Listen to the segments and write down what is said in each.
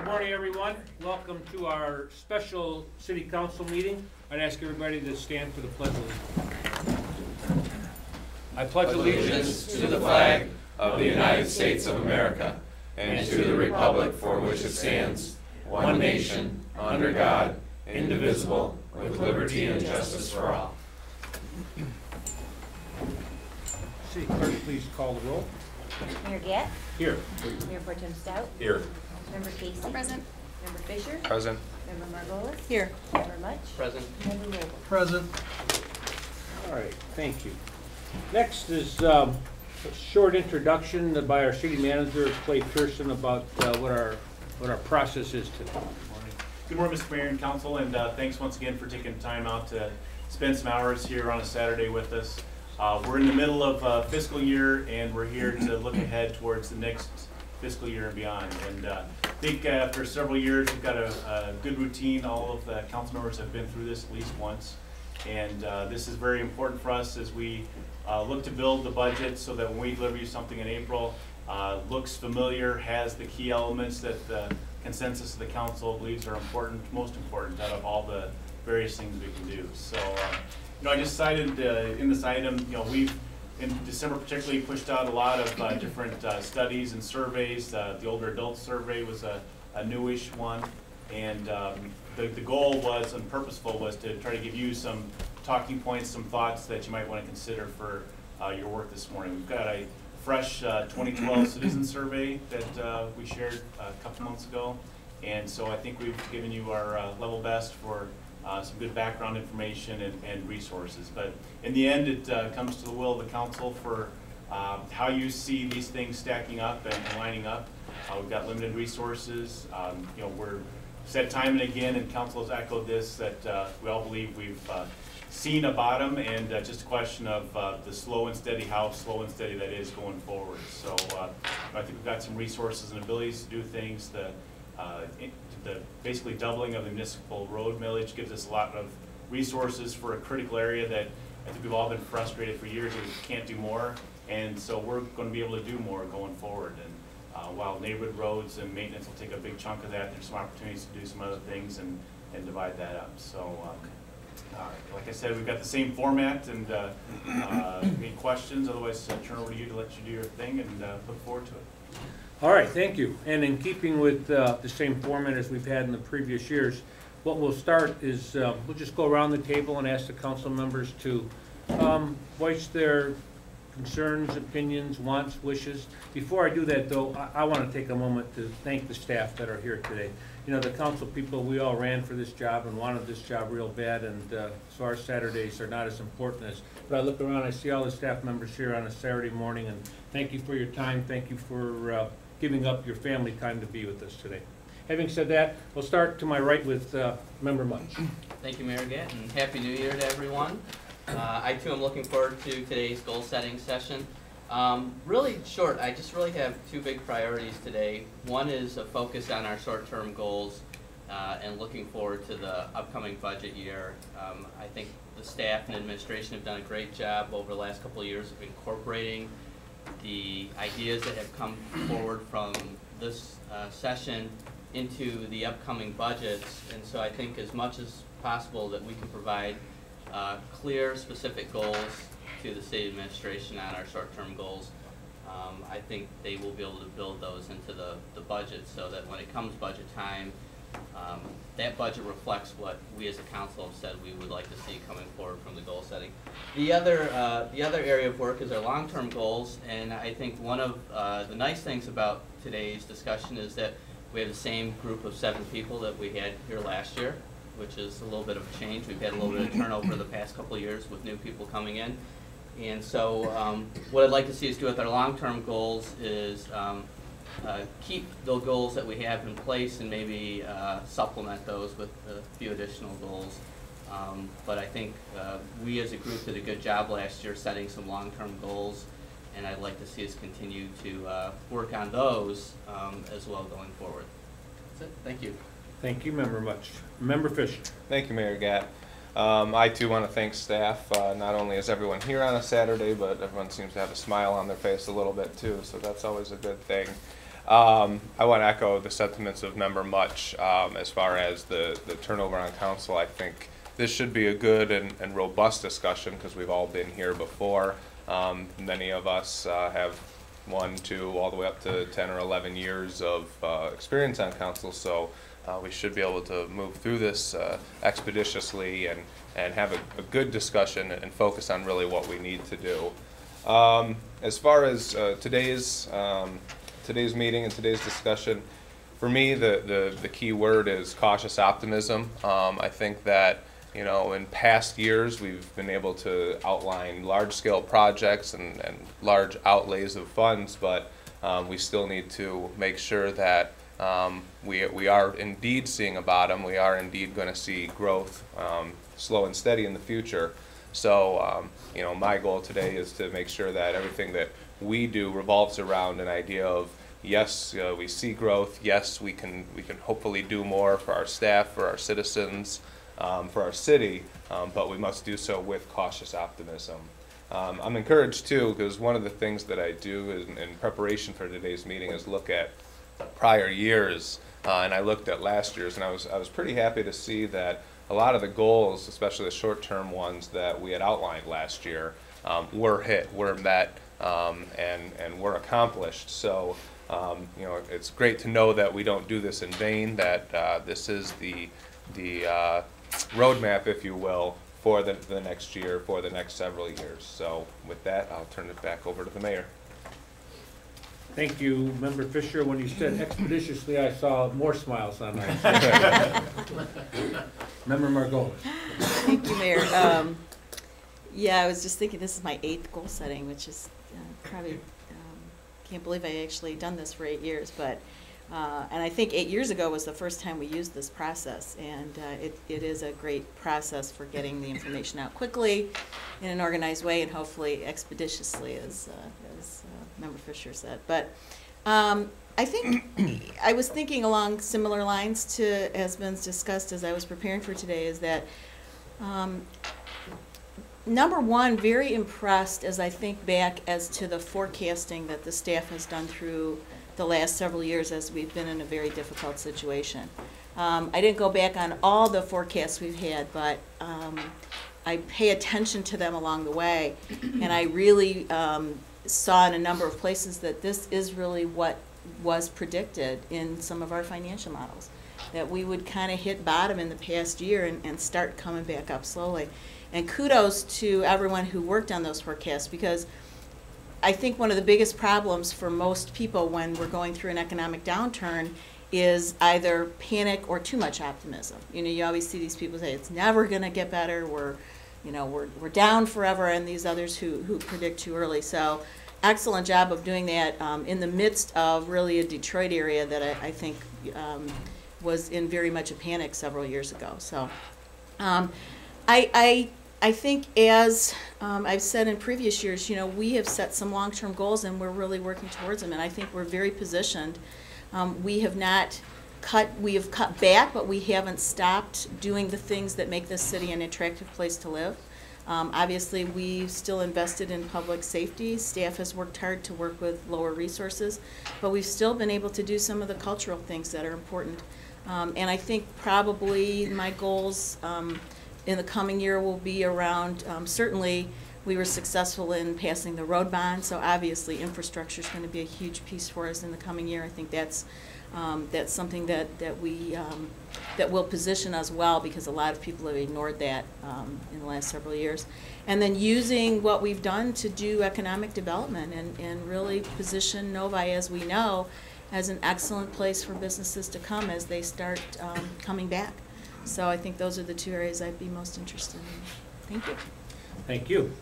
morning, everyone. Welcome to our special city council meeting. I'd ask everybody to stand for the pledge of allegiance. I pledge allegiance to the flag of the United States of America and to the republic for which it stands, one nation, under God, indivisible, with liberty and justice for all. City clerk, please call the roll. Mayor Gatt. Here. Mayor Pro Tem Stout. Here. Member Casey. Present. Member Fisher. Present. Member Margolis. Here. Member Much. Present. Member Roble. Present. All right, thank you. Next is a short introduction by our city manager, Clay Pearson, about what our process is today. Good morning, Mr. Mayor and Council, and thanks once again for taking time out to spend some hours here on a Saturday with us. We're in the middle of fiscal year, and we're here to look ahead towards the next fiscal year and beyond. And I think after several years, we've got a good routine. All of the council members have been through this at least once. And this is very important for us as we look to build the budget so that when we deliver you something in April, looks familiar, has the key elements that the consensus of the council believes are important, most important out of all the various things we can do. So, I just cited in this item, we've in December particularly pushed out a lot of different studies and surveys. The older adult survey was a newish one, and the goal was, and purposeful, was to try to give you some talking points, some thoughts that you might want to consider for your work this morning. We've got a fresh 2012 citizen survey that we shared a couple months ago, and so I think we've given you our level best for some good background information and resources. But in the end, it comes to the will of the council for how you see these things stacking up and lining up. We've got limited resources. We're said time and again, and council has echoed this, that we all believe we've seen a bottom, and just a question of the slow and steady, how slow and steady that is going forward. So I think we've got some resources and abilities to do things. The basically doubling of the municipal road millage gives us a lot of resources for a critical area that I think we've all been frustrated for years that we can't do more, and so we're going to be able to do more going forward. And while neighborhood roads and maintenance will take a big chunk of that, there's some opportunities to do some other things and divide that up. So like I said, we've got the same format, and any questions, otherwise turn over to you to let you do your thing, and look forward to it. All right, thank you. And in keeping with the same format as we've had in the previous years, what we'll start is we'll just go around the table and ask the council members to voice their concerns, opinions, wants, wishes. Before I do that, though, I want to take a moment to thank the staff that are here today. The council people, we all ran for this job and wanted this job real bad, and so our Saturdays are not as important as, but I look around, I see all the staff members here on a Saturday morning, and thank you for your time. Thank you for giving up your family time to be with us today. Having said that, we'll start to my right with Member Much. Thank you, Mayor Gatt, and Happy New Year to everyone. I too am looking forward to today's goal setting session. Really short, I just really have two big priorities today. One is a focus on our short-term goals and looking forward to the upcoming budget year. I think the staff and administration have done a great job over the last couple of years of incorporating the ideas that have come forward from this session into the upcoming budgets, and so I think as much as possible that we can provide clear, specific goals to the state administration on our short-term goals. I think they will be able to build those into the budget so that when it comes budget time, that budget reflects what we as a council have said we would like to see coming forward from the goal setting. The other area of work is our long-term goals, and I think one of the nice things about today's discussion is that we have the same group of 7 people that we had here last year, which is a little bit of a change. We've had a little bit of turnover the past couple of years with new people coming in. And so what I'd like to see us do with our long-term goals is keep the goals that we have in place and maybe supplement those with a few additional goals. But I think we as a group did a good job last year setting some long-term goals, and I'd like to see us continue to work on those as well going forward. That's it. Thank you. Thank you, Member Much. Member Fisher. Thank you, Mayor Gatt. I too want to thank staff. Not only is everyone here on a Saturday, but everyone seems to have a smile on their face a little bit too, so that's always a good thing. I want to echo the sentiments of Member Much as far as the turnover on council. I think this should be a good and robust discussion because we've all been here before. Many of us have 1, 2, all the way up to 10 or 11 years of experience on council, so we should be able to move through this expeditiously and have a good discussion and focus on really what we need to do. As far as today's meeting and today's discussion, for me the key word is cautious optimism. I think that in past years we've been able to outline large-scale projects and large outlays of funds, but we still need to make sure that we are indeed seeing a bottom. We are indeed going to see growth, slow and steady in the future. So, my goal today is to make sure that everything that we do revolves around an idea of, yes, we see growth. Yes, we can hopefully do more for our staff, for our citizens, for our city, but we must do so with cautious optimism. I'm encouraged too, because one of the things that I do in preparation for today's meeting is look at prior years, and I looked at last year's, and I was pretty happy to see that a lot of the goals, especially the short-term ones that we had outlined last year, were hit, were met, and were accomplished. So, it's great to know that we don't do this in vain, that this is the roadmap, if you will, for the next year, for the next several years. So with that, I'll turn it back over to the mayor. Thank you, Member Fisher. When you said expeditiously, I saw more smiles on my face. Member Margolis. Thank you, Mayor. Yeah, I was just thinking this is my 8th goal setting, which is probably, can't believe I actually done this for 8 years, but and I think 8 years ago was the first time we used this process, and it is a great process for getting the information out quickly in an organized way and hopefully expeditiously, as Member Fisher said. But I think I was thinking along similar lines to as been discussed as I was preparing for today, is that number one, very impressed as I think back as to the forecasting that the staff has done through the last several years as we've been in a very difficult situation. I didn't go back on all the forecasts we've had, but I pay attention to them along the way, and I really saw in a number of places that this is really what was predicted in some of our financial models, that we would kind of hit bottom in the past year and start coming back up slowly. And kudos to everyone who worked on those forecasts, because I think one of the biggest problems for most people when we're going through an economic downturn is either panic or too much optimism. You always see these people say it's never going to get better, we're down forever, and these others who predict too early. So excellent job of doing that in the midst of really a Detroit area that I think was in very much a panic several years ago. So I think, as I've said in previous years, we have set some long-term goals and we're really working towards them, and I think we're very positioned. We have cut back, but we haven't stopped doing the things that make this city an attractive place to live. Obviously, we've still invested in public safety. Staff has worked hard to work with lower resources, but we've still been able to do some of the cultural things that are important. And I think probably my goals in the coming year will be around, certainly we were successful in passing the road bond, so obviously infrastructure is going to be a huge piece for us in the coming year. I think that's something that will position us well, because a lot of people have ignored that in the last several years. And then using what we've done to do economic development and really position Novi, as we know, as an excellent place for businesses to come as they start coming back. So I think those are the two areas I'd be most interested in. Thank you. Thank you.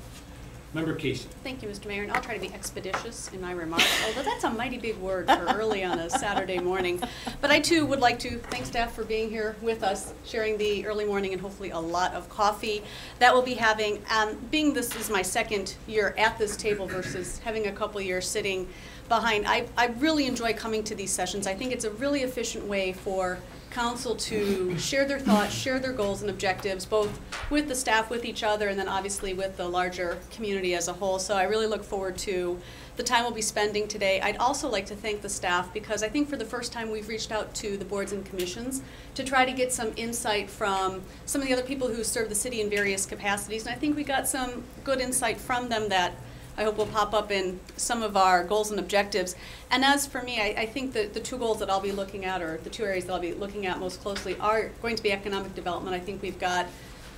Member Casey. Thank you, Mr. Mayor, and I'll try to be expeditious in my remarks, although that's a mighty big word for early on a Saturday morning. But I too would like to thank staff for being here with us, sharing the early morning and hopefully a lot of coffee that we'll be having. Being this is my second year at this table versus having a couple years sitting behind, I really enjoy coming to these sessions. I think it's a really efficient way for council to share their thoughts, share their goals and objectives, both with the staff, with each other, and then obviously with the larger community as a whole. So I really look forward to the time we'll be spending today. I'd also like to thank the staff because I think for the first time we've reached out to the boards and commissions to try to get some insight from some of the other people who serve the city in various capacities. And I think we got some good insight from them that I hope will pop up in some of our goals and objectives. And as for me, I think that the two goals that I'll be looking at, or the two areas that I'll be looking at most closely, are going to be economic development. I think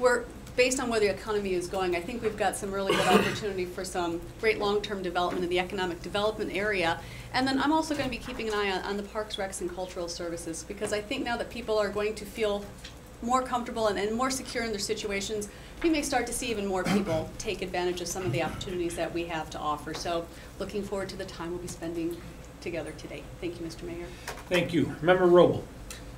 we're based on where the economy is going, I think we've got some really good opportunity for some great long-term development in the economic development area. And then I'm also going to be keeping an eye on the parks, recs, and cultural services, because I think now that people are going to feel more comfortable and more secure in their situations, we may start to see even more people take advantage of some of the opportunities that we have to offer. So looking forward to the time we'll be spending together today. Thank you, Mr. Mayor. Thank you. Member Robel.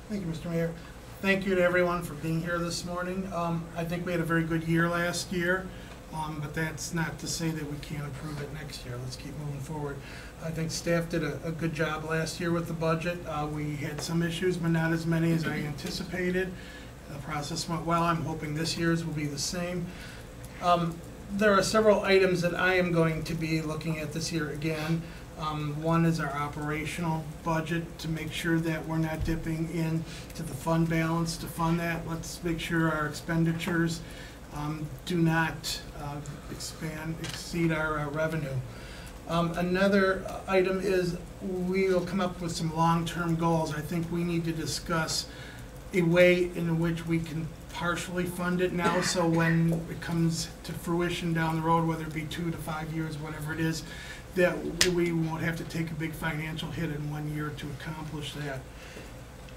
Thank you, Mr. Mayor. Thank you to everyone for being here this morning. I think we had a very good year last year, but that's not to say that we can't improve it next year. Let's keep moving forward. I think staff did a good job last year with the budget. We had some issues, but not as many as I anticipated. The process went well. I'm hoping this year's will be the same. There are several items that I am going to be looking at this year again. One is our operational budget, to make sure that we're not dipping into the fund balance to fund that. Let's make sure our expenditures do not exceed our revenue. Another item is we will come up with some long-term goals. I think we need to discuss a way in which we can partially fund it now, so when it comes to fruition down the road, whether it be 2 to 5 years, whatever it is, that we won't have to take a big financial hit in 1 year to accomplish that.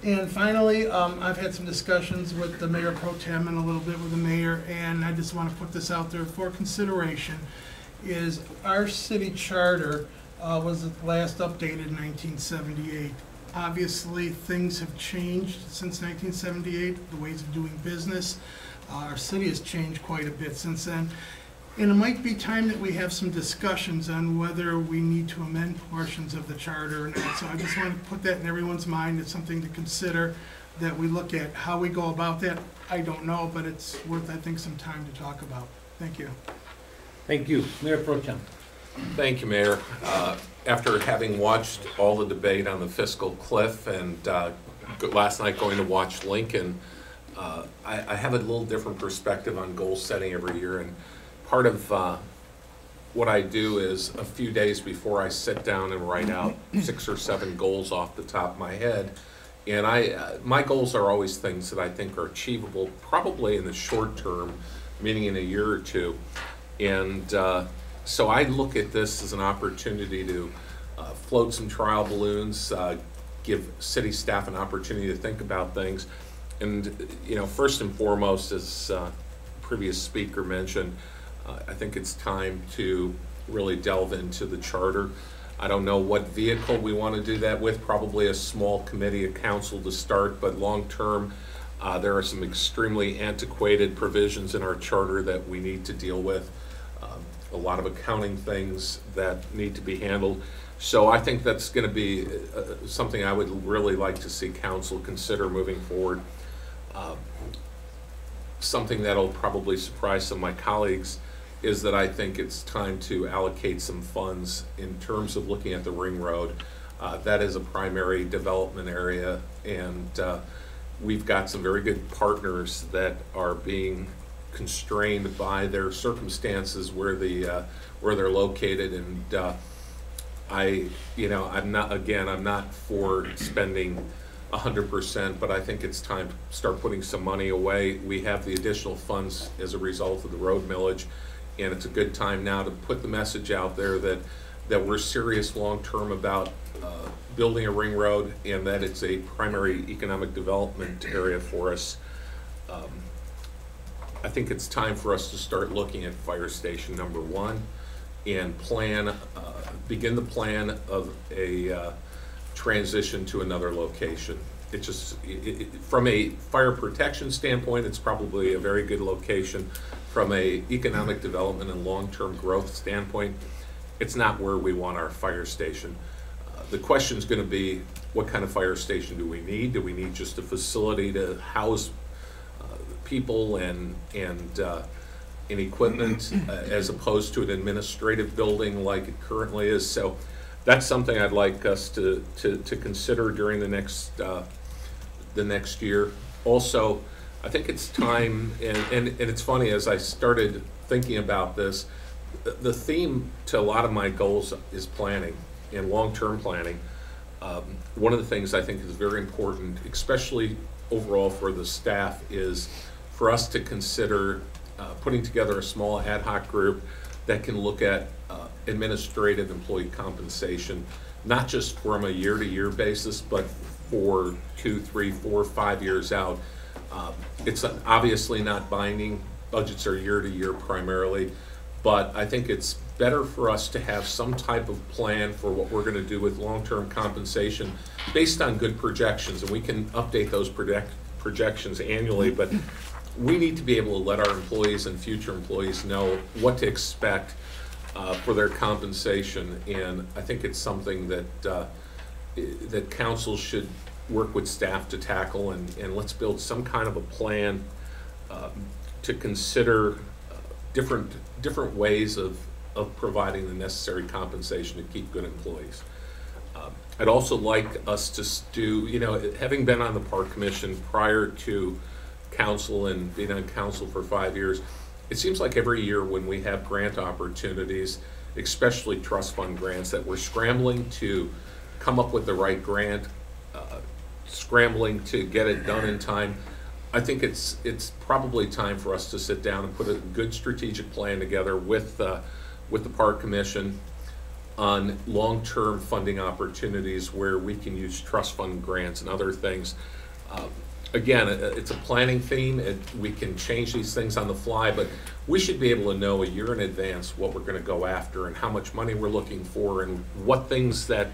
And finally, I've had some discussions with the Mayor Pro Tem and a little bit with the Mayor, and I just want to put this out there for consideration, is our city charter was last updated in 1978. Obviously, things have changed since 1978, the ways of doing business. Our city has changed quite a bit since then. And it might be time that we have some discussions on whether we need to amend portions of the charter or not. So I just want to put that in everyone's mind. It's something to consider, that we look at. How we go about that, I don't know, but it's worth, I think, some time to talk about. Thank you. Thank you. Mayor Pro Tem. Thank you, Mayor. After having watched all the debate on the fiscal cliff and last night going to watch Lincoln, I have a little different perspective on goal setting every year. And part of what I do is a few days before I sit down and write out 6 or 7 goals off the top of my head. And my goals are always things that I think are achievable, probably in the short term, meaning in a year or two. And so I look at this as an opportunity to float some trial balloons, give city staff an opportunity to think about things. And, you know, first and foremost, as previous speaker mentioned, I think it's time to really delve into the charter. I don't know what vehicle we want to do that with, probably a small committee of council to start, but long term, there are some extremely antiquated provisions in our charter that we need to deal with. A lot of accounting things that need to be handled. So I think that's going to be something I would really like to see council consider moving forward. Something that'll probably surprise some of my colleagues is that I think it's time to allocate some funds in terms of looking at the ring road. That is a primary development area, and we've got some very good partners that are being constrained by their circumstances where they're located, and I'm not for spending 100%, but I think it's time to start putting some money away. We have the additional funds as a result of the road millage, and it's a good time now to put the message out there that we're serious long-term about building a ring road, and that it's a primary economic development area for us. I think it's time for us to start looking at fire station number 1 and begin the plan of a transition to another location. From a fire protection standpoint, it's probably a very good location. From a economic development and long-term growth standpoint, it's not where we want our fire station. The question is going to be, what kind of fire station do we need? Do we need just a facility to house people and in equipment as opposed to an administrative building like it currently is. So that's something I'd like us to consider during the next year. Also, I think it's time, and it's funny, as I started thinking about this, the theme to a lot of my goals is planning and long-term planning. One of the things I think is very important, especially overall for the staff, is for us to consider putting together a small ad hoc group that can look at administrative employee compensation, not just from a year-to-year basis, but for 2, 3, 4, 5 years out. It's obviously not binding. Budgets are year-to-year primarily, but I think it's better for us to have some type of plan for what we're going to do with long-term compensation based on good projections, and we can update those projections annually, but we need to be able to let our employees and future employees know what to expect for their compensation, and I think it's something that that council should work with staff to tackle, and let's build some kind of a plan to consider different ways of providing the necessary compensation to keep good employees. I'd also like us to do, having been on the Park Commission prior to council and being on council for 5 years, it seems like every year when we have grant opportunities, especially trust fund grants, that we're scrambling to come up with the right grant, scrambling to get it done in time. I think it's probably time for us to sit down and put a good strategic plan together with the Park Commission on long-term funding opportunities where we can use trust fund grants and other things. Again, it's a planning theme, and we can change these things on the fly, but we should be able to know a year in advance what we're going to go after and how much money we're looking for and what things that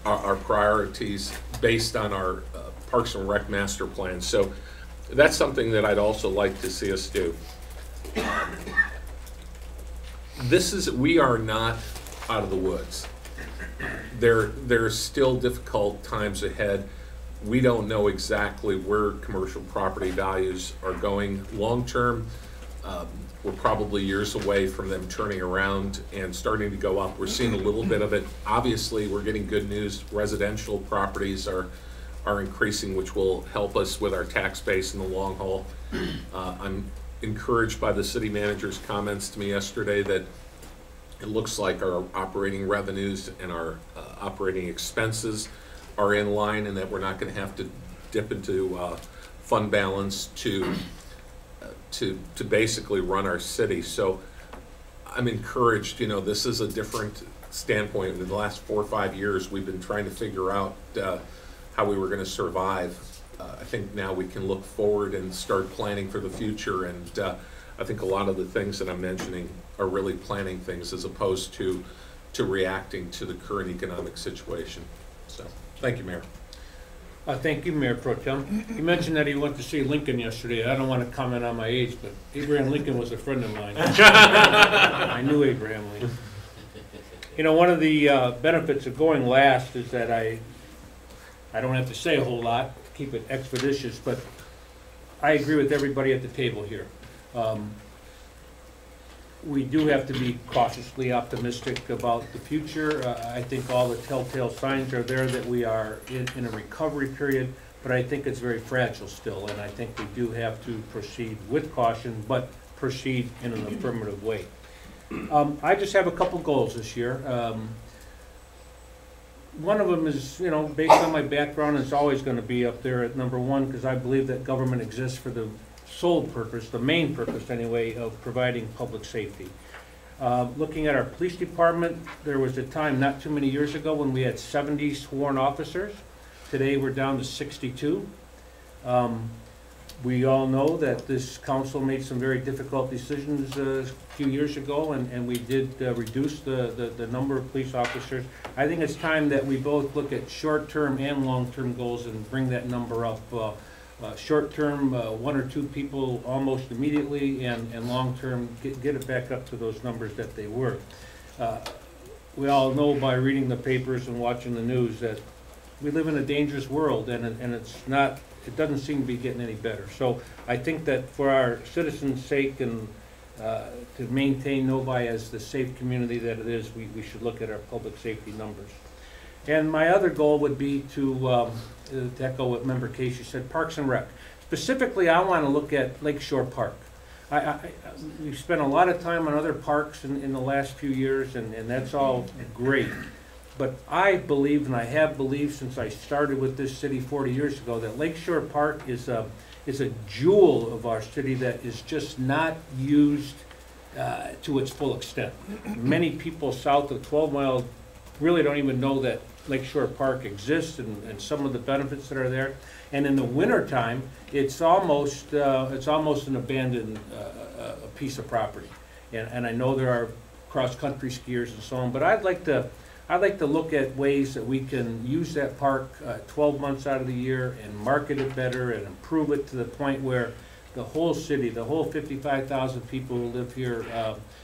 are priorities based on our Parks and Rec master plan. So that's something that I'd also like to see us do. We are not out of the woods. There's still difficult times ahead. We don't know exactly where commercial property values are going long term. We're probably years away from them turning around and starting to go up. We're seeing a little bit of it. Obviously, we're getting good news. Residential properties are increasing, which will help us with our tax base in the long haul. I'm encouraged by the city manager's comments to me yesterday that it looks like our operating revenues and our operating expenses are in line, and that we're not going to have to dip into fund balance to basically run our city. So I'm encouraged. This is a different standpoint. In the last 4 or 5 years, we've been trying to figure out how we were going to survive. I think now we can look forward and start planning for the future, and I think a lot of the things that I'm mentioning are really planning things as opposed to reacting to the current economic situation. So, thank you, Mayor. Thank you, Mayor Pro Tem. You mentioned that he went to see Lincoln yesterday. I don't want to comment on my age, but Abraham Lincoln was a friend of mine. I knew Abraham Lincoln. One of the benefits of going last is that I don't have to say a whole lot, keep it expeditious, but I agree with everybody at the table here. We do have to be cautiously optimistic about the future. I think all the telltale signs are there that we are in a recovery period, but I think it's very fragile still, and I think we do have to proceed with caution, but proceed in an affirmative way. I just have a couple goals this year. One of them is, based on my background, it's always going to be up there at number one, because I believe that government exists for the sole purpose, the main purpose anyway, of providing public safety. Looking at our police department, there was a time not too many years ago when we had 70 sworn officers. Today we're down to 62. We all know that this council made some very difficult decisions a few years ago, and we did reduce the number of police officers. I think it's time that we both look at short-term and long-term goals and bring that number up. Short-term, 1 or 2 people almost immediately, and long-term, get it back up to those numbers that they were. We all know by reading the papers and watching the news that we live in a dangerous world, and it doesn't seem to be getting any better. So I think that for our citizens' sake and to maintain Novi as the safe community that it is, we should look at our public safety numbers. And my other goal would be to echo what Member Casey said, Parks and Rec. Specifically, I want to look at Lakeshore Park. We've spent a lot of time on other parks in the last few years, and that's all great. But I believe, and I have believed since I started with this city 40 years ago, that Lakeshore Park is a jewel of our city that is just not used to its full extent. Many people south of 12 Mile really don't even know that Lakeshore Park exists and some of the benefits that are there. And in the wintertime, it's almost an abandoned piece of property. And I know there are cross-country skiers and so on, but I'd like to look at ways that we can use that park 12 months out of the year and market it better and improve it to the point where the whole city, the whole 55,000 people who live here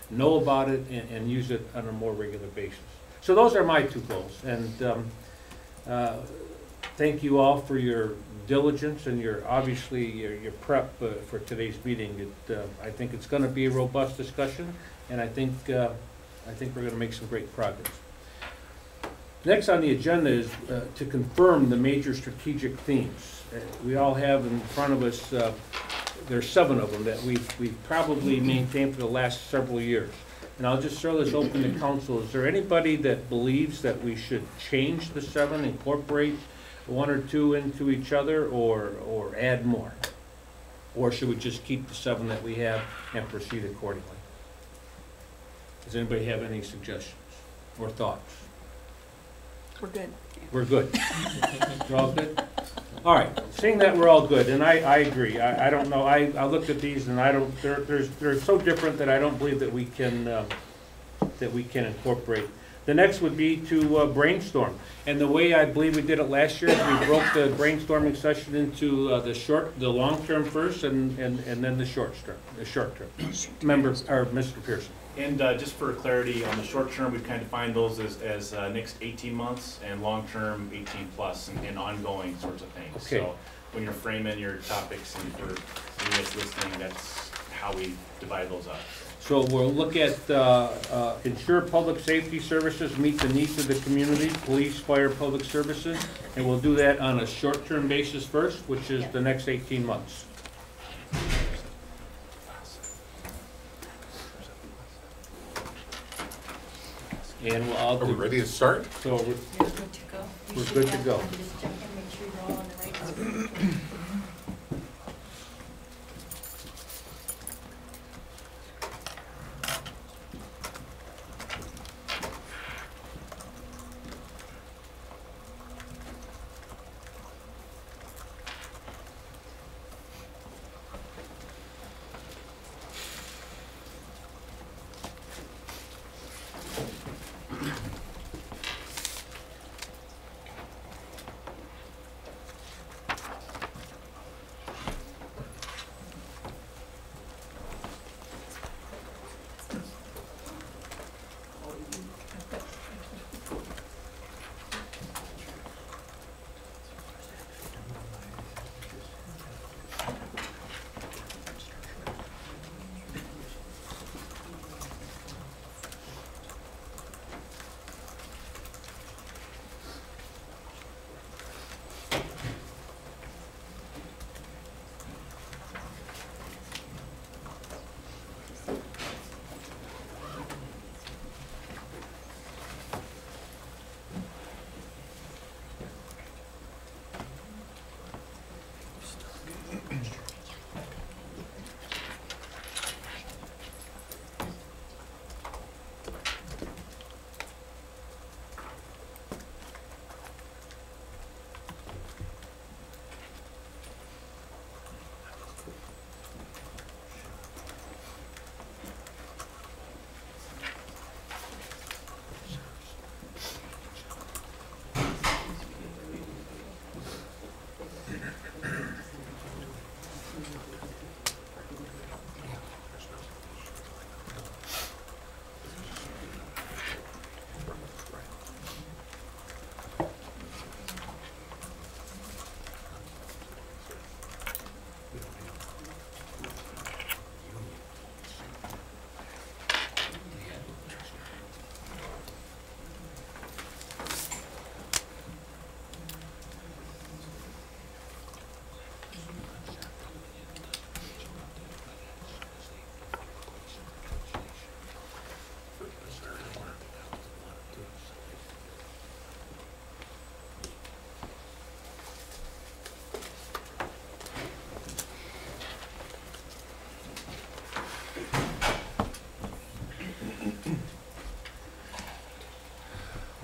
know about it and use it on a more regular basis. So those are my two goals. And thank you all for your diligence and your prep for today's meeting. I think it's going to be a robust discussion, and I think we're going to make some great progress. Next on the agenda is to confirm the major strategic themes. We all have in front of us, there's 7 of them that we've probably maintained for the last several years. And I'll just throw this open to council. Is there anybody that believes that we should change the 7, incorporate 1 or 2 into each other, or add more? Or should we just keep the 7 that we have and proceed accordingly? Does anybody have any suggestions or thoughts? We're good. We're good. We're all good? All right, seeing that we're all good, and I agree. I don't know, I looked at these and they're so different that I don't believe that we can incorporate. The next would be to brainstorm. And the way I believe we did it last year is we broke the brainstorming session into the long term first and then the short term. Mr. Pearson. And just for clarity, on the short term, we've kind of defined those as next 18 months and long term 18 plus and ongoing sorts of things. Okay. So when you're framing your topics and for you guys listening, that's how we divide those up. So we'll look at ensure public safety services meet the needs of the community, police, fire, public services, and we'll do that on a short-term basis first, which is the next 18 months. And Are we ready to start? So You're good to go. We're good to go. Just check and make sure you're all on the right screen.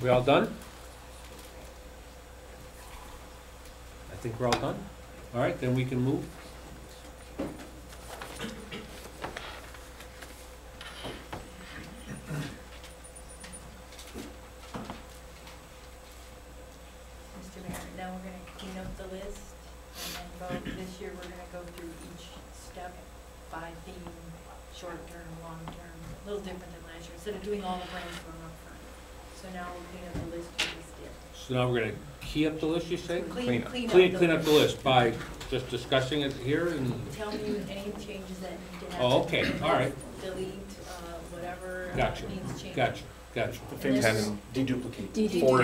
We all done? I think we're all done. All right, then we can move. Mr. Mayor, now we're gonna clean up the list, and then this year, we're gonna go through each step by theme, short-term, long-term, a little different than last year, instead of doing all the brainstorm up front. So now we'll clean up the list we just did. So now we're gonna key up the list, you say? Clean up Clean up the list by just discussing it here and, Tell me any changes that need to happen. oh, okay, all right, Delete, whatever gotcha, needs changing. gotcha, gotcha. The famous 10 and deduplicate. Four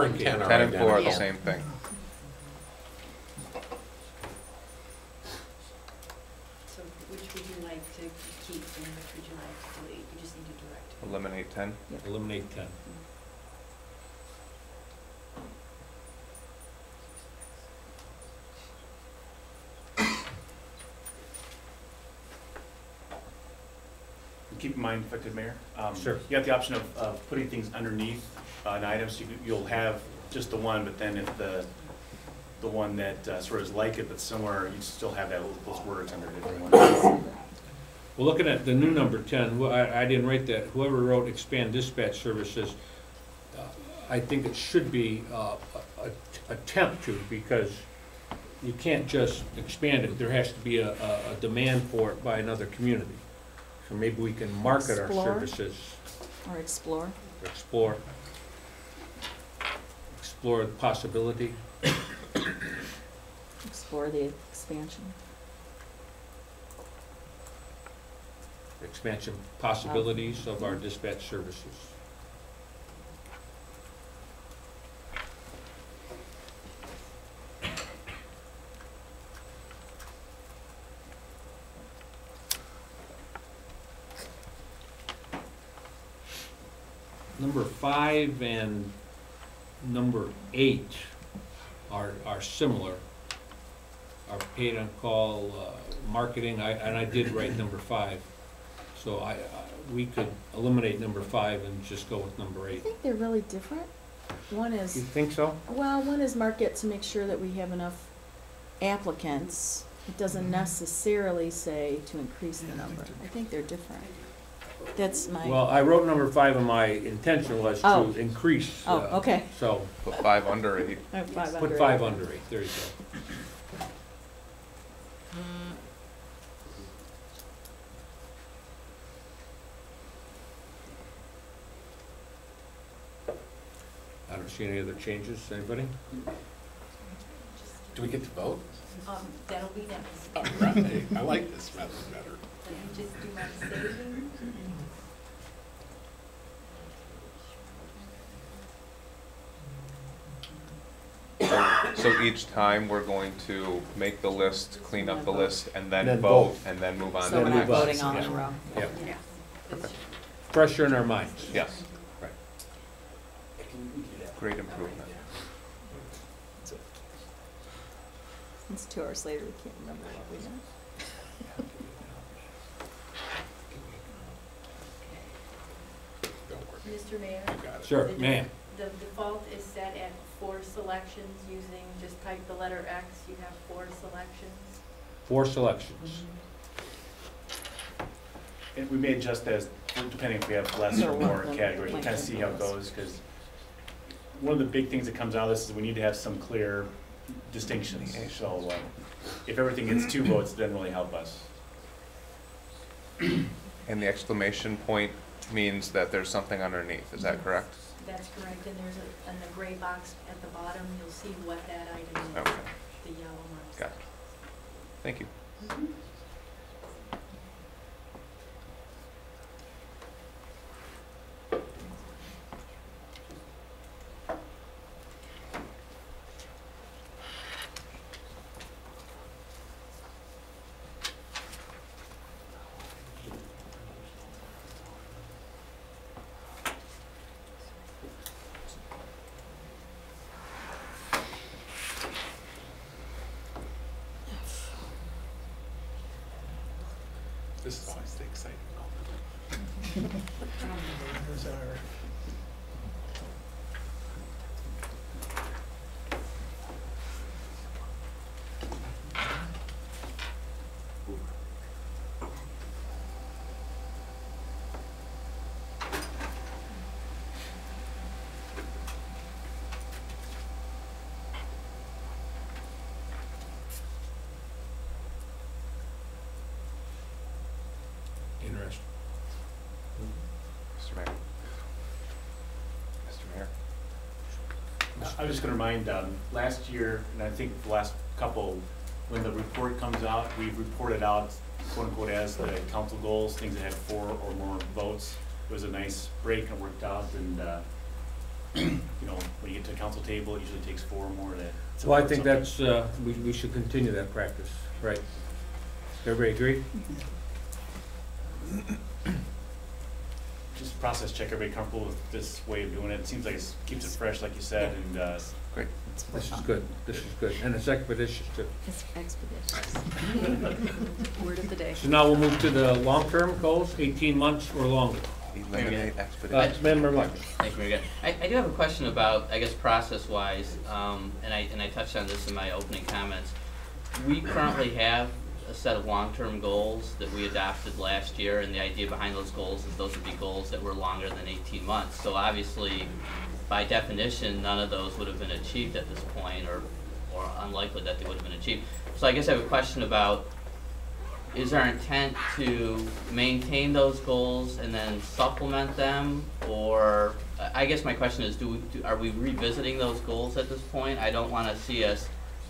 and 10 are 10 and 4 are the Yeah. same thing. So which would you like to keep and which would you like to delete? You just need to direct. Eliminate 10. Eliminate 10. Keep in mind, if I could, Mayor. Sure. You got the option of putting things underneath an item, so you'll have just the one, but then if the one that sort of is like it but similar, you still have those words under different ones. Well, looking at the new number 10, I didn't write that, whoever wrote expand dispatch services, I think it should be attempt to, because you can't just expand it, there has to be a demand for it by another community. So maybe we can market our Explore. services, Or explore. explore the possibility. Explore the expansion. Expansion possibilities of our dispatch services. Number 5 and number 8 are similar. Our paid on call marketing, and I did write number 5. So we could eliminate number 5 and just go with number I 8. think they're really different. One You is, think so? well, one is market to make sure that we have enough applicants. It doesn't necessarily say to increase the number. I think they're different. That's my. Well, I wrote number 5 and my intention was Oh. to increase. Oh, okay. So Put 5 under 8. put 5 under 8, there you go. I don't see any other changes, anybody? Do we get to vote? That'll be next. Hey, I like this method better. Let me just do my saving. So each time, we're going to make the list, clean up the list, and then Then vote, vote. and then move on So to we're the not next. voting all in Yeah. a row. Yep, Yeah. fresher in our minds. Yes, Right. great improvement. It's 2 hours later, we can't remember what we did. Don't worry, Mr. Mayor? I got it. Sure, ma'am. The default is set at 4 selections using, just type the letter X, you have 4 selections. 4 selections. And we may adjust as, depending if we have less or more categories, we kind of see how it goes, because one of the big things that comes out of this is we need to have some clear distinctions. So if everything gets 2 votes, it doesn't really help us. And the exclamation point means that there's something underneath, is that correct? That's correct, and there's in the gray box at the bottom, you'll see what that item is, Okay, the yellow marks. got it. Thank you. This is always the exciting moment. There's our I was just gonna remind, last year, and I think the last couple, when the report comes out, we've reported out, quote unquote, as the council goals, things that had 4 or more votes. It was a nice break and worked out, and, you know, when you get to the council table, it usually takes 4 or more to. So I think support that's, we should continue that practice, right? Everybody agree? just process check, everybody comfortable with this way of doing it? It seems like it keeps it fresh, like you said, and, Great. This is good, this is good, and it's expeditious too. It's expeditious. Word of the day. So now we'll move to the long-term goals, 18 months or longer. Eliminate expedition. Member Lynch. Thank you, Mayor. I do have a question about, I guess, process-wise, and I touched on this in my opening comments. We currently have a set of long-term goals that we adopted last year, and the idea behind those goals is those would be goals that were longer than 18 months. So obviously, by definition, none of those would have been achieved at this point, or unlikely that they would have been achieved. So I guess I have a question about, is our intent to maintain those goals and then supplement them? Or, I guess my question is, are we revisiting those goals at this point? I don't want to see us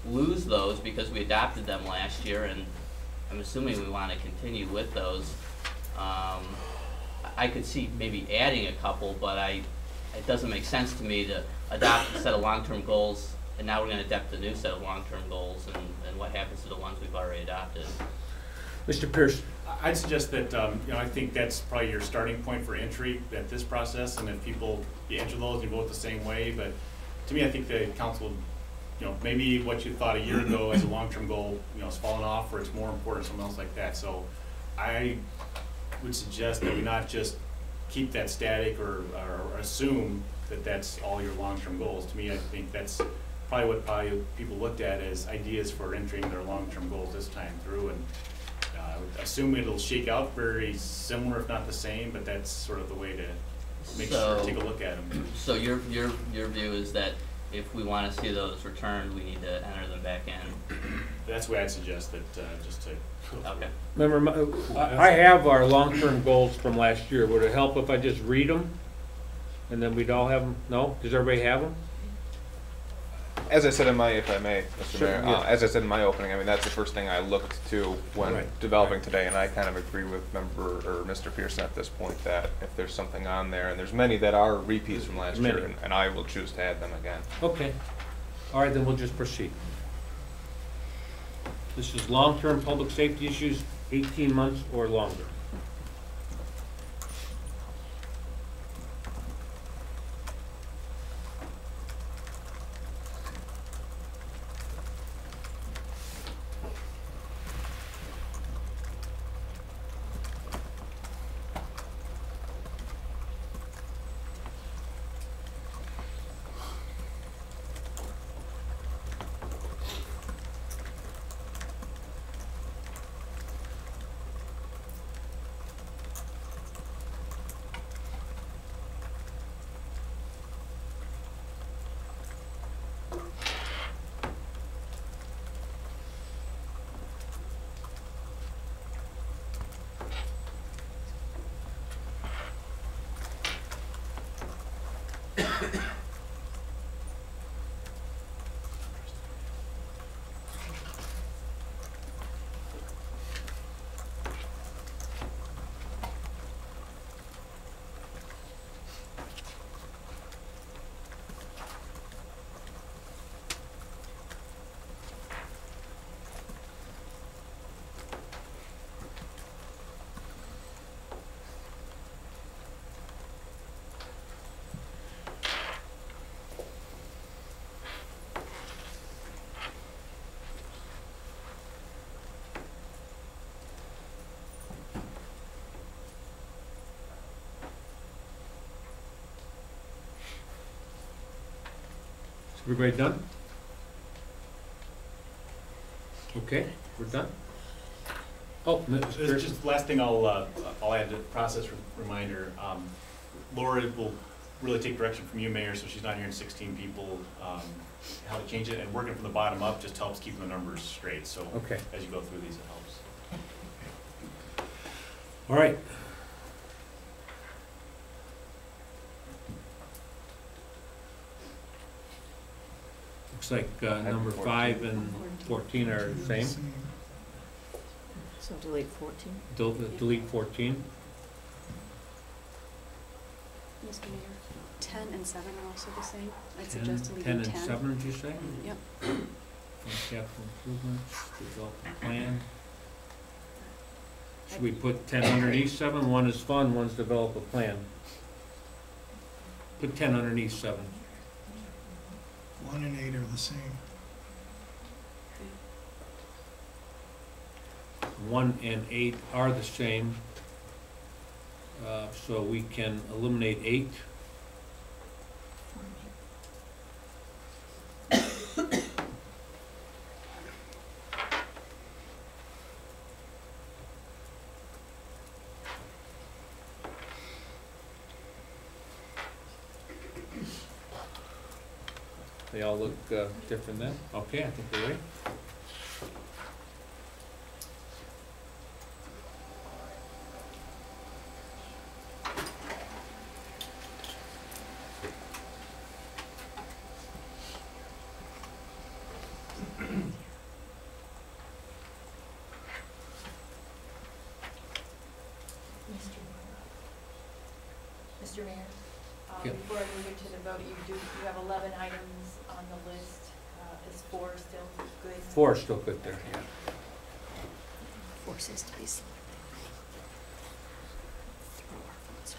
lose those because we adopted them last year, and I'm assuming we want to continue with those. I could see maybe adding a couple, but it doesn't make sense to me to adopt a set of long-term goals, and now we're going to adopt a new set of long-term goals, and what happens to the ones we've already adopted? Mr. Pierce. I'd suggest that, you know, I think that's probably your starting point for entry at this process, and if people, you enter those, you vote the same way, but to me, I think the council, you know, maybe what you thought a year ago as a long-term goal, you know, has fallen off, or it's more important, something else like that. So I would suggest that we not just keep that static or assume that that's all your long-term goals. To me, I think that's probably what people looked at as ideas for entering their long-term goals this time through, and I would assume it'll shake out very similar, if not the same, but that's sort of the way to make sure, take a look at them. So your view is that if we want to see those returned, we need to enter them back in? That's the way I'd suggest that, just to. Okay. Remember, I have our long-term goals from last year. Would it help if I just read them? And then we'd all have them? No? Does everybody have them? As I said in my, if I may, Mr. Sure, Mayor, yeah. as I said in my opening, I mean, that's the first thing I looked to when Right. developing today, and I kind of agree with Mr. Pearson at this point that if there's something on there, and there's many that are repeats from last Many. year, and I will choose to add them again. Okay. All right, then we'll just proceed. This is long-term public safety issues, 18 months or longer. Everybody done? Okay, we're done? Oh, Mr. Just Pearson. last thing I'll add to the process reminder. Laura will really take direction from you, Mayor, so she's not hearing 16 people, how to change it, and working from the bottom up just helps keep the numbers straight, so Okay. as you go through these, it helps. All right. Looks like number 5 and 14 are the same. So delete 14. Delete 14. Mr. Mayor, 10 and 7 are also the same. I'd 10, suggest 10 deleting and 10. 7, did you say? Yep. And capital improvements, develop a plan. Should we put 10 underneath 7? One is fund, one's develop a plan. Put 10 underneath 7. 1 and 8 are the same. 1 and 8 are the same. So we can eliminate 8. They all look different then? Okay, I think we're ready. Mr. Mayor, Yeah. before I move into the vote, you have 11 items on the list. Is 4 still good? 4 is still good there. Forces to be selected. Throw our votes.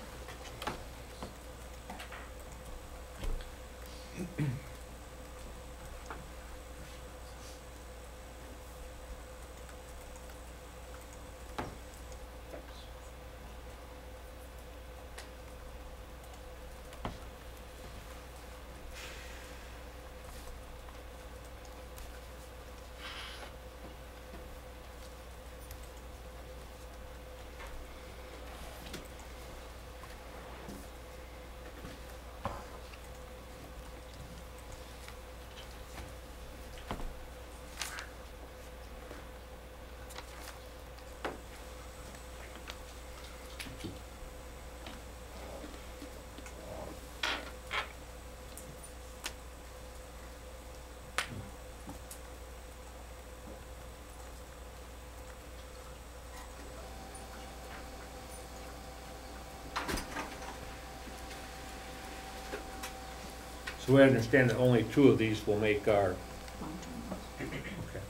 So we understand that only 2 of these will make our, Long-term. okay.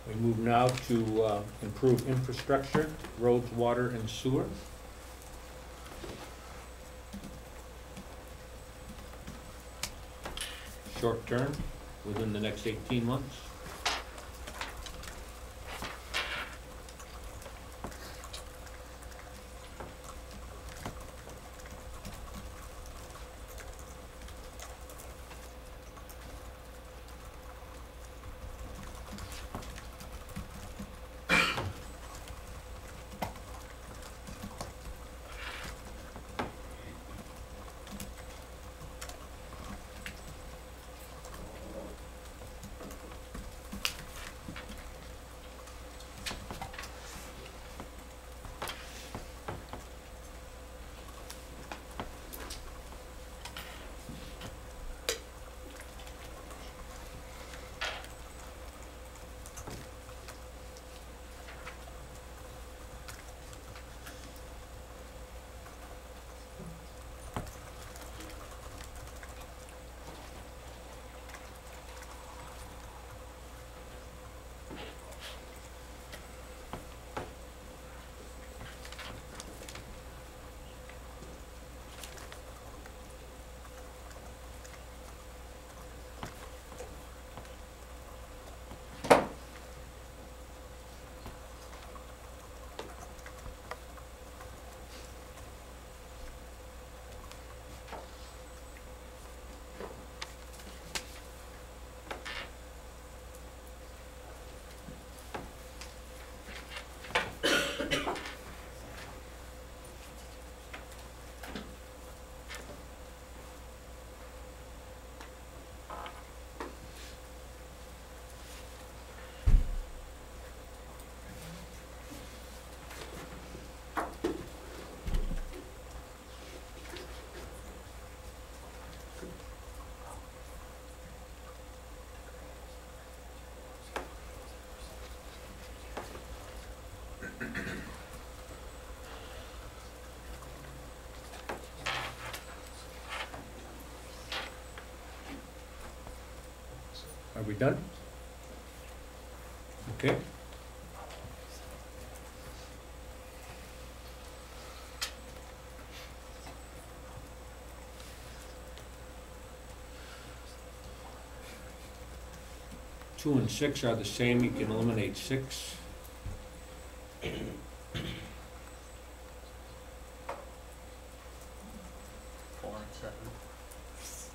We move now to improve infrastructure, roads, water, and sewer. Short term, within the next 18 months. Are we done? Okay. Two and six are the same, you can eliminate six.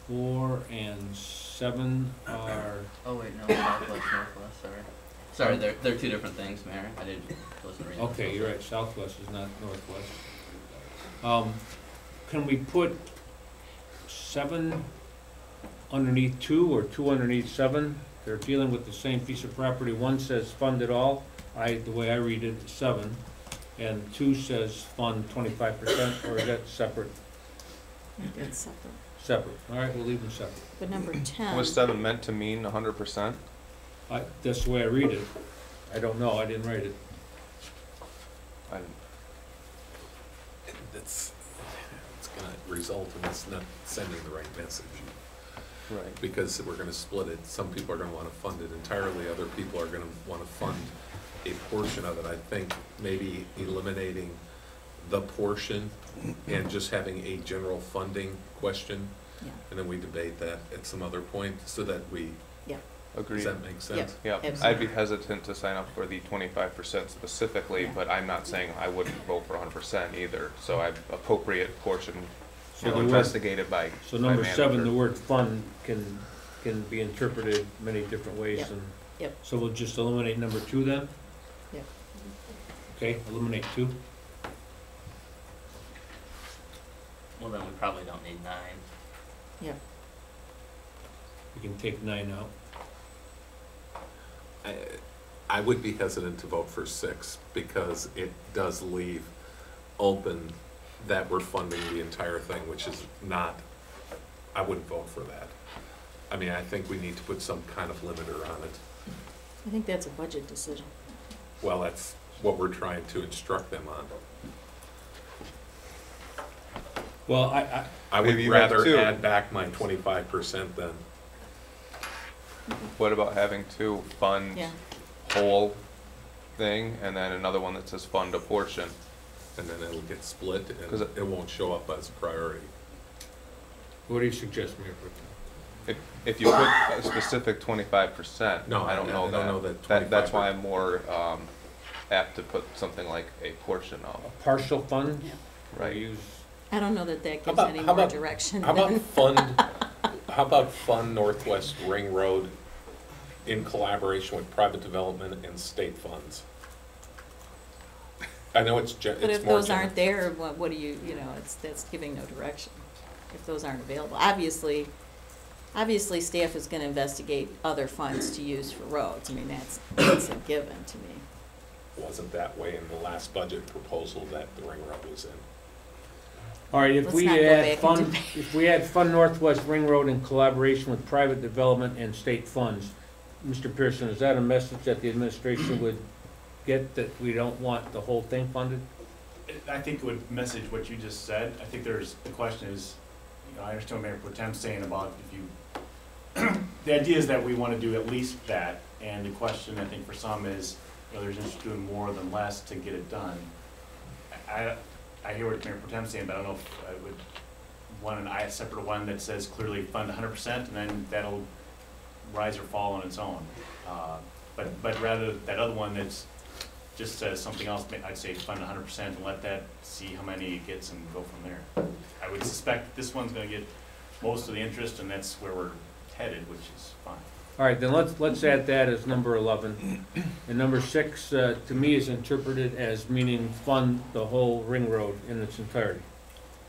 Four and seven are, Oh, wait, no, Southwest, Northwest, sorry. Sorry, they're two different things, Mayor. I wasn't reading. okay, you're right, southwest is not northwest. Can we put seven underneath two or two underneath seven? They're dealing with the same piece of property. One says fund it all, the way I read it, seven, and two says fund 25%, or is that separate? I think it's separate. Separate, all right, we'll leave them separate. But number 10. Was 7 meant to mean 100%? That's the way I read it. I don't know, I didn't write it. It's gonna result in us not sending the right message. Right. Because we're gonna split it. Some people are gonna wanna fund it entirely, other people are gonna wanna fund a portion of it. I think maybe eliminating the portion and just having a general funding question, Yeah. and then we debate that at some other point, so that we, Agreed. does that make sense? Yeah, Absolutely. I'd be hesitant to sign up for the 25% specifically, Yeah. but I'm not saying I wouldn't vote for 100% either. So I appropriate portion, So you know, the word- investigated by So by number seven, manager. the word fund can be interpreted many different ways, Yep. and Yep. so we'll just eliminate number two then? Yep. Okay, eliminate two. Well, then we probably don't need 9. Yeah. We can take 9 out. I would be hesitant to vote for 6, because it does leave open that we're funding the entire thing, which is not, I wouldn't vote for that. I mean, I think we need to put some kind of limiter on it. I think that's a budget decision. Well, that's what we're trying to instruct them on. Well, I would Maybe you have rather two. add back my 25% than, What about having 2 fund Yeah. whole thing, and then another one that says fund a portion? and then it'll get split, and 'Cause it won't show up as a priority. what do you suggest, Mayor Pro Tem? If you put a specific 25%, No, I don't know I don't know that That's 25 why I'm more apt to put something like a portion of, A partial fund? Yeah. Or right? use, I don't know that that gives about- any how more about- direction How about than. fund Northwest Ring Road in collaboration with private development and state funds? I know it's But it's if more those aren't general. there, what do you, that's giving no direction, if those aren't available. Obviously, staff is gonna investigate other funds to use for roads. I mean, that's a given to me. Wasn't that way in the last budget proposal that the Ring Road was in. all right, if Let's we not go add back and fund, debate. if we add Fund Northwest Ring Road in collaboration with private development and state funds, Mr. Pearson, is that a message that the administration would get, that we don't want the whole thing funded? I think it would message what you just said. I think the question is, I understand what Mayor Pro Tem's saying about if you, the idea is that we want to do at least that, and the question, I think, for some is, there's interest in doing more than less to get it done. I hear what Mayor Pro Tem's saying, but I don't know if I would want a separate one that says clearly fund 100%, and then that'll rise or fall on its own. But rather, that other one that's just says something else, I'd say fund 100% and let that see how many it gets and go from there. I would suspect this one's gonna get most of the interest, and that's where we're headed, which is fine. All right, then let's add that as number 11. And number 6, to me, is interpreted as meaning fund the whole ring road in its entirety.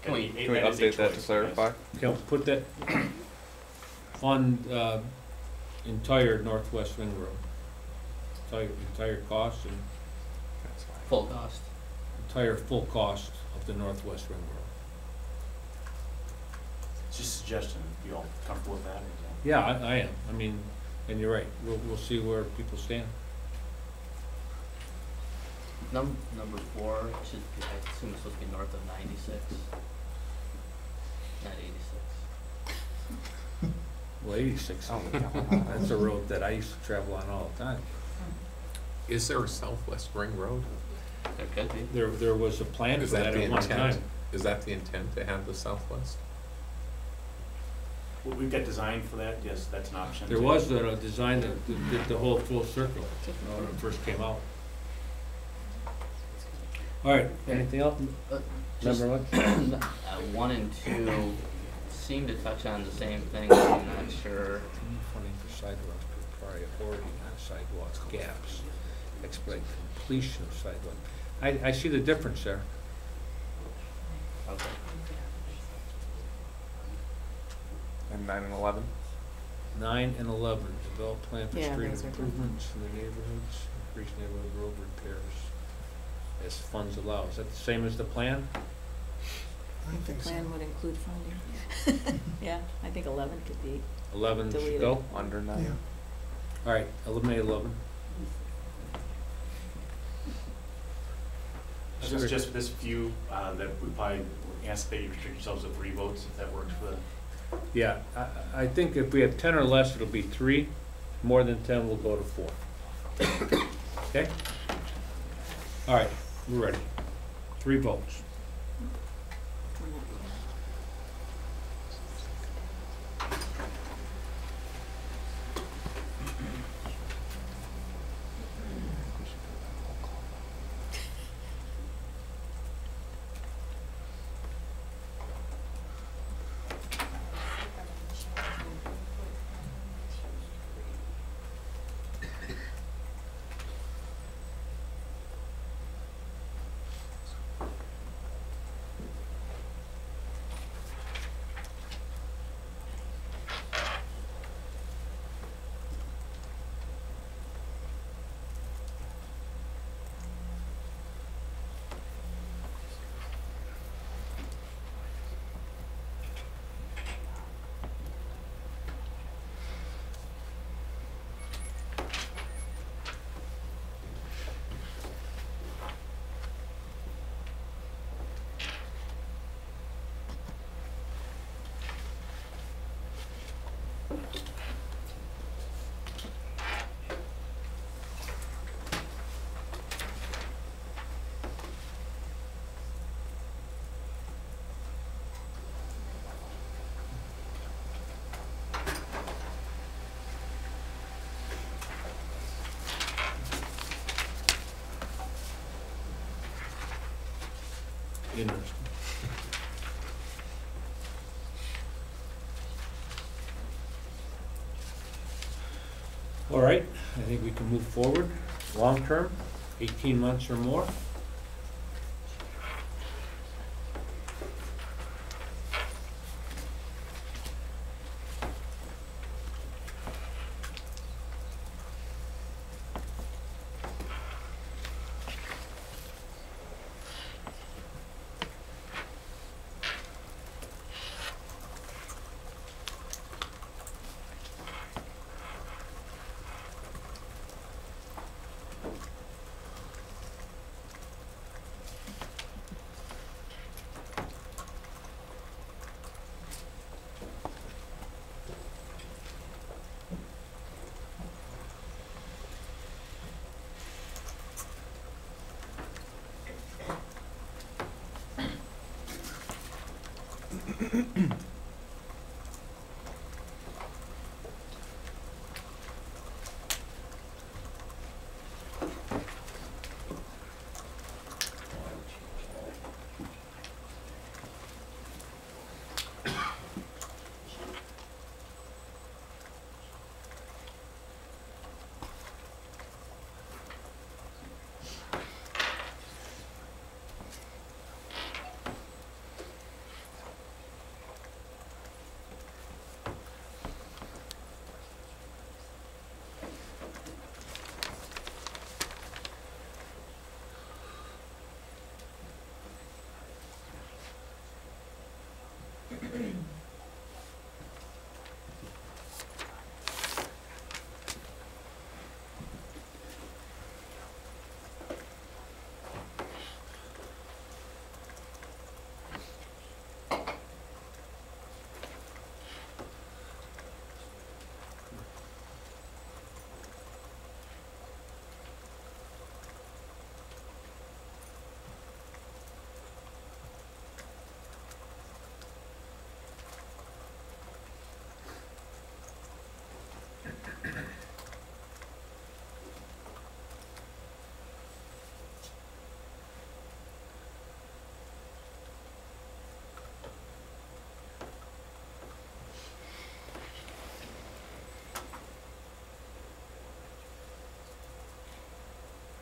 Can we is a update that to choice, clarify? Okay, put that, fund entire Northwest Ring Road. Entire cost and That's fine. Full cost. entire full cost of the Northwest Ring Road. It's just a suggestion. You all comfortable with that? Or is that- Yeah, I am. I mean, and you're right. We'll see where people stand. Number 4 should be, I assume it's supposed to be north of 96. Not 86. Well, 86, Oh, yeah. that's a road that I used to travel on all the time. Is there a Southwest Ring Road? There could be. There was a plan Is for that that the at one intent? time. Is that the intent, to have the Southwest? Well, we've got design for that, yes, that's an option. There was a design that did the whole full circle, when it first came out. All right, anything else? Just- Number one? 1 and 2 seem to touch on the same thing, I'm not sure. Funding for sidewalks, priority on sidewalks, gaps, expedite completion of sidewalk. I see the difference there. Okay. And 9 and 11? 9 and 11, develop plan for Yeah, street those are improvements in the neighborhoods, increase neighborhood road repairs as funds allow. Is that the same as the plan? I think so. Plan would include funding. Yeah, I think 11 could be. 11 should Deleted. go? Under 9? Yeah. All right, eliminate 11. Just for this few, that we probably ask that you restrict yourselves to 3 votes, if that works for the. Yeah, I think if we have 10 or less, it'll be 3. More than 10, we'll go to 4. Okay? All right, we're ready. 3 votes. Interesting. All right, I think we can move forward. Long term, 18 months or more.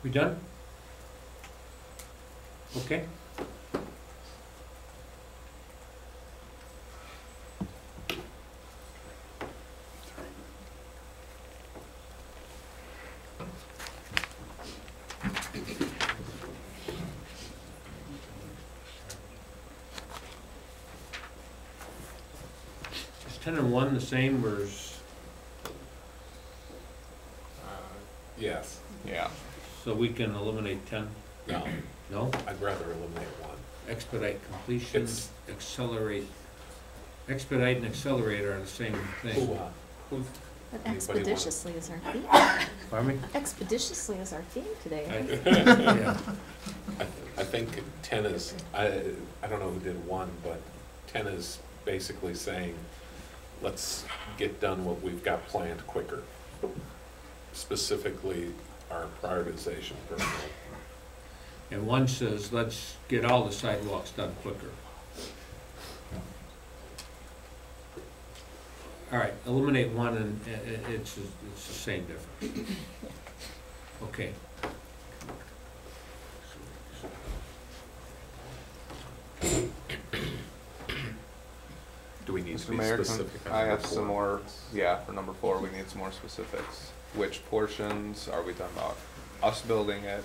We done? Okay. Is 10 and 1 the same, or is, Yes. Yeah. so we can eliminate 10? No, No? I'd rather eliminate one. Expedite completion, It's- accelerate. Expedite and accelerate are the same Who, thing. who's, But Anybody expeditiously is our theme. Pardon me? Expeditiously is our theme today. Yeah. I think 10 is, I don't know who did 1, but 10 is basically saying, let's get done what we've got planned quicker. Specifically, our prioritization program. And 1 says, let's get all the sidewalks done quicker. All right, eliminate 1 and it's the same difference. Okay. Do we need to Mr. be Mayor, specific on I have number some 4? more, yeah, for number 4, we need some more specifics. Which portions, are we talking about us building it?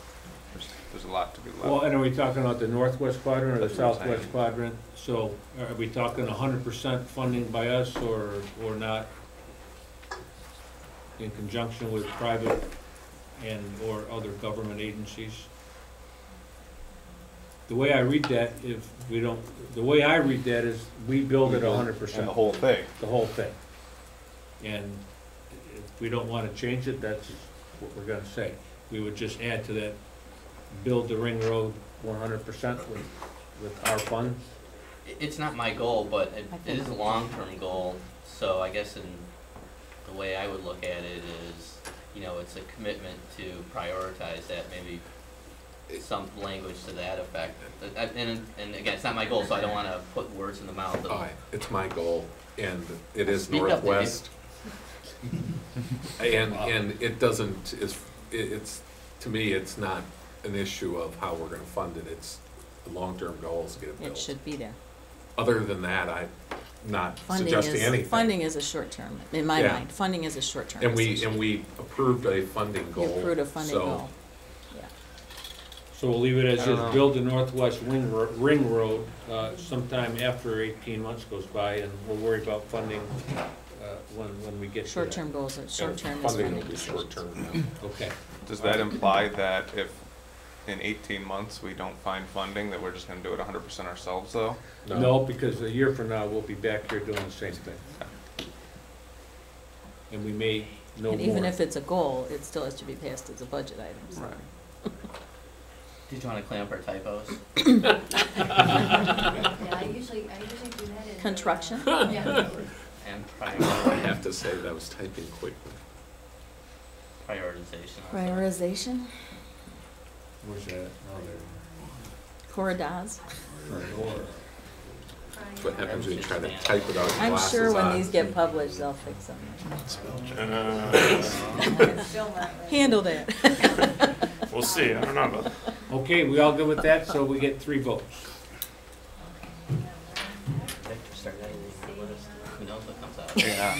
There's a lot to be Well, left. and are we talking about the northwest quadrant or the That's what I'm southwest saying. quadrant? So are we talking 100% funding by us or not? In conjunction with private and or other government agencies? The way I read that, if we don't, the way I read that is we build it 100%. And the whole thing. The whole thing. And if we don't want to change it, that's what we're gonna say. We would just add to that, build the ring road 100% with our funds. It's not my goal, but it is a long-term goal, so I guess in the way I would look at it is, you know, it's a commitment to prioritize that, maybe some language to that effect. And again, it's not my goal, so I don't wanna put words in the mouth of. It's my goal, and it is Speak up, Dave. Northwest. And it doesn't, it's, to me, it's not an issue of how we're gonna fund it, it's the long-term goals, get it built. It should be there. Other than that, I'm not Funding suggesting is, anything. funding is a short term, in my Yeah. mind. Funding is a short term. And decision. we approved a funding You goal. approved a funding so goal. Yeah. So we'll leave it as I don't is, know. build the northwest ring road sometime after 18 months goes by, and we'll worry about funding when we get to that. Short-term goals, and short-term is funding funding will be decisions. short-term. Okay. Does that imply that if in 18 months we don't find funding, that we're just gonna do it 100% ourselves though? No, because a year from now, we'll be back here doing the same thing. And we may know more. And even if it's a goal, it still has to be passed as a budget item, so. Right. Did you wanna clean up our typos? Yeah, I usually do that in. Construction? Yeah. And I have to say, that was typing quickly. prioritization. Prioritization, Where's that? Oh, corridors. there. That's what happens when you try to type it out with I'm glasses sure when on. these get published, they'll fix them. It's still not right. Handle that. We'll see, I don't know about that. Okay, we all good with that, so we get 3 votes. Who knows what comes out? Yeah.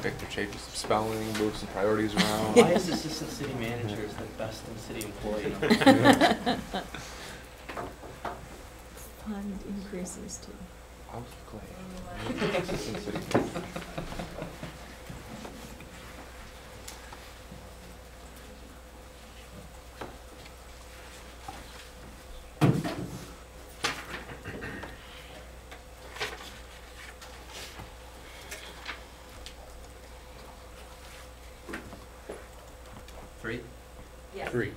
Victor changes some spelling, moves some priorities around. Why is assistant city manager is the best in city employee? Fund increases too. I was glad. Assistant city manager. Three? Yeah. 3.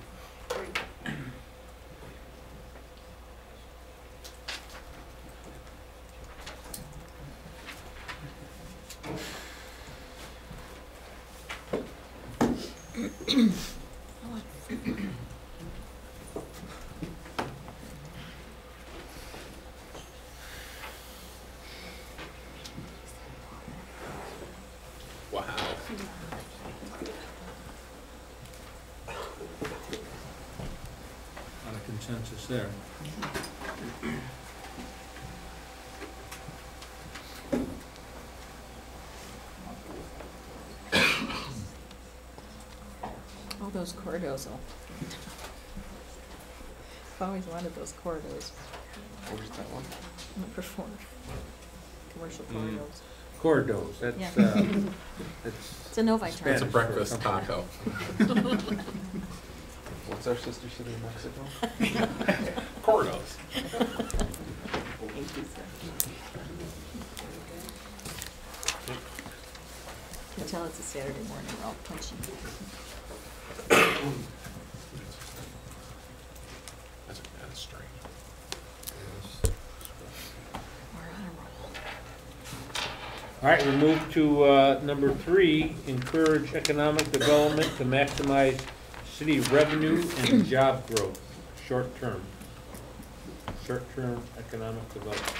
Wow. Lot of consensus there. Oh, those corridors. I've always wanted those corridors. Where's that one? Number 4. Commercial Mm. corridors. Corridors, that's, Yeah. that's It's a Novi It's a Spanish term. for breakfast something. taco. What's our sister city in Mexico? Corridors. Thank you, sir. You can tell it's a Saturday morning, we're all punchy. That's strange. We're on a roll. All right, we move to number 3, encourage economic development to maximize city revenue and job growth, short-term economic development.